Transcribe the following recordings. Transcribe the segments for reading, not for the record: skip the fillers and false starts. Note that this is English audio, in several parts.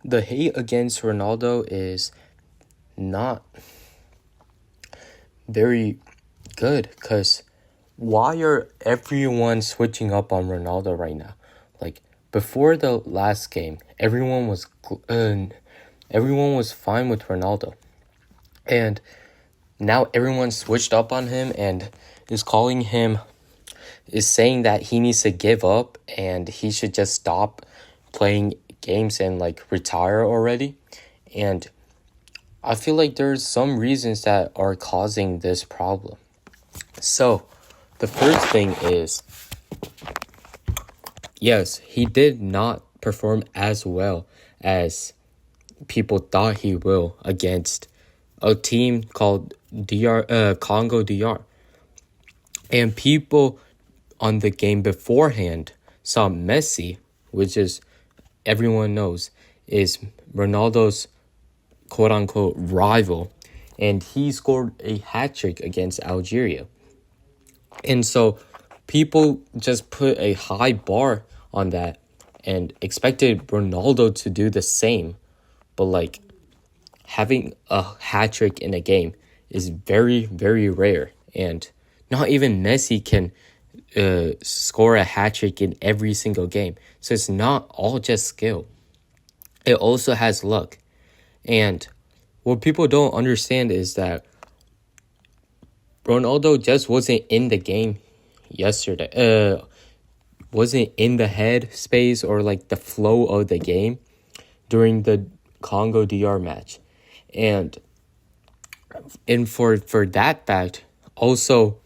the hate against Ronaldo is not very good, because why are everyone switching up on Ronaldo right now? Like, before the last game, everyone was fine with Ronaldo, and now everyone switched up on him and is saying that he needs to give up and he should just stop playing games and retire already. And I feel like there's some reasons that are causing this problem. So the first thing is, yes, he did not perform as well as people thought he will against a team called Congo DR. And people on the game beforehand saw Messi, which is, everyone knows, is Ronaldo's quote-unquote rival, and he scored a hat-trick against Algeria. And so people just put a high bar on that and expected Ronaldo to do the same. But having a hat-trick in a game is very, very rare, and not even Messi can score a hat-trick in every single game. So it's not all just skill. It also has luck. And what people don't understand is that Ronaldo just wasn't in the game yesterday. Wasn't in the head space or the flow of the game during the Congo DR match. And for that fact, also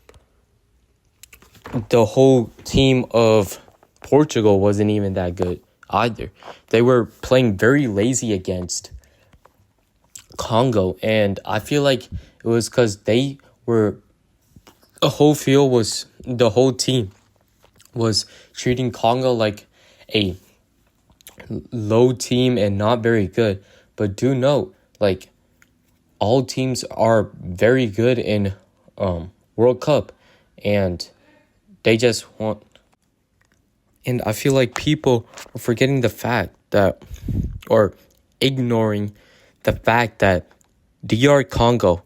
the whole team of Portugal wasn't even that good either. They were playing very lazy against Congo, and I feel like it was because the whole team was treating Congo like a low team and not very good. But do note, all teams are very good in World Cup, and they just want. And I feel like people are forgetting the fact that, or ignoring the fact that DR Congo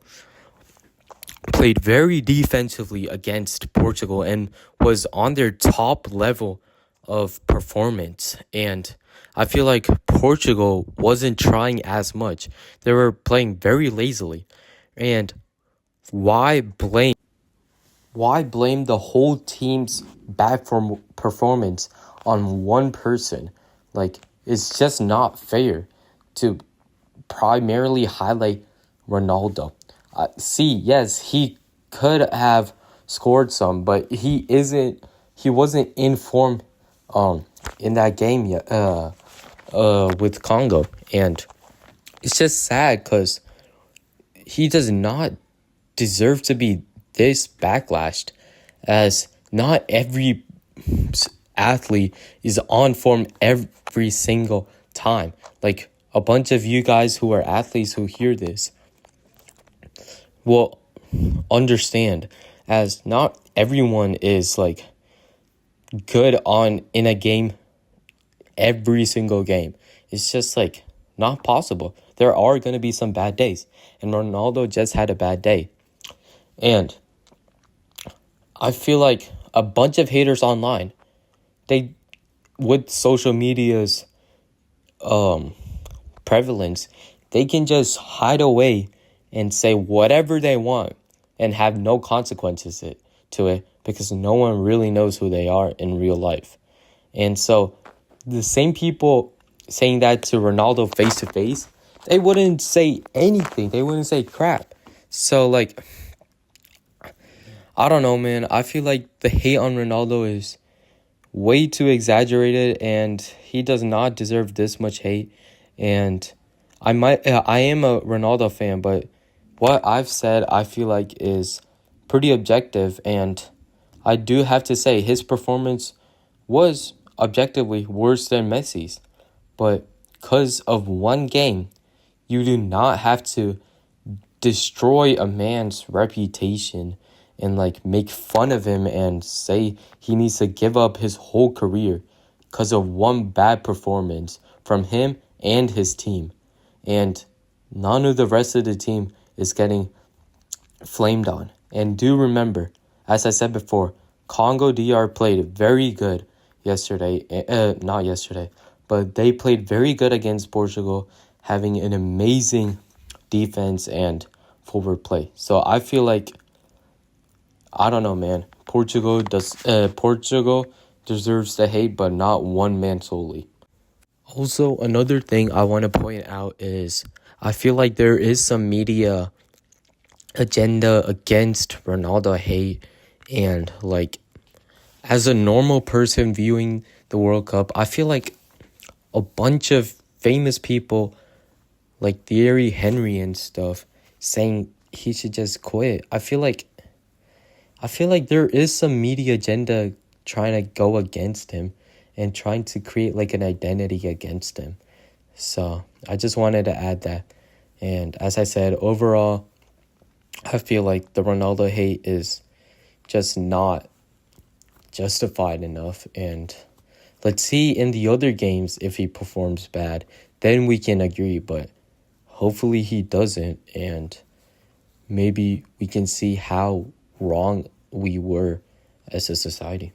played very defensively against Portugal and was on their top level of performance. And I feel like Portugal wasn't trying as much. They were playing very lazily. And why blame the whole team's bad performance on one person? It's just not fair to primarily highlight Ronaldo. Yes, he could have scored some, but he wasn't in form in that game yet with Congo. And it's just sad because he does not deserve to be this backlashed, as not every athlete is on form every single time. A bunch of you guys who are athletes who hear this will understand, as not everyone is good in a game every single game. It's just not possible. There are going to be some bad days, and Ronaldo just had a bad day. And I feel like a bunch of haters online, with social media's prevalence, they can just hide away and say whatever they want and have no consequences to it, because no one really knows who they are in real life. And so the same people saying that to Ronaldo face to face, they wouldn't say anything. They wouldn't say crap. So I don't know, man. I feel like the hate on Ronaldo is way too exaggerated, and he does not deserve this much hate. And I am a Ronaldo fan, but what I've said, I feel like, is pretty objective, and I do have to say his performance was objectively worse than Messi's. But because of one game, you do not have to destroy a man's reputation and make fun of him and say he needs to give up his whole career because of one bad performance from him and his team. And none of the rest of the team is getting flamed on. And do remember, as I said before, Congo DR played very good yesterday. Not yesterday, but they played very good against Portugal, having an amazing defense and forward play. So I feel like, I don't know, man. Portugal deserves the hate, but not one man solely. Also, another thing I want to point out is I feel like there is some media agenda against Ronaldo hate, and like, as a normal person viewing the World Cup, I feel like a bunch of famous people like Thierry Henry and stuff saying he should just quit. I feel like there is some media agenda trying to go against him and trying to create like an identity against him. So I just wanted to add that. And as I said, overall, I feel like the Ronaldo hate is just not justified enough. And let's see in the other games if he performs bad. Then we can agree. But hopefully he doesn't. And maybe we can see how wrong we were as a society.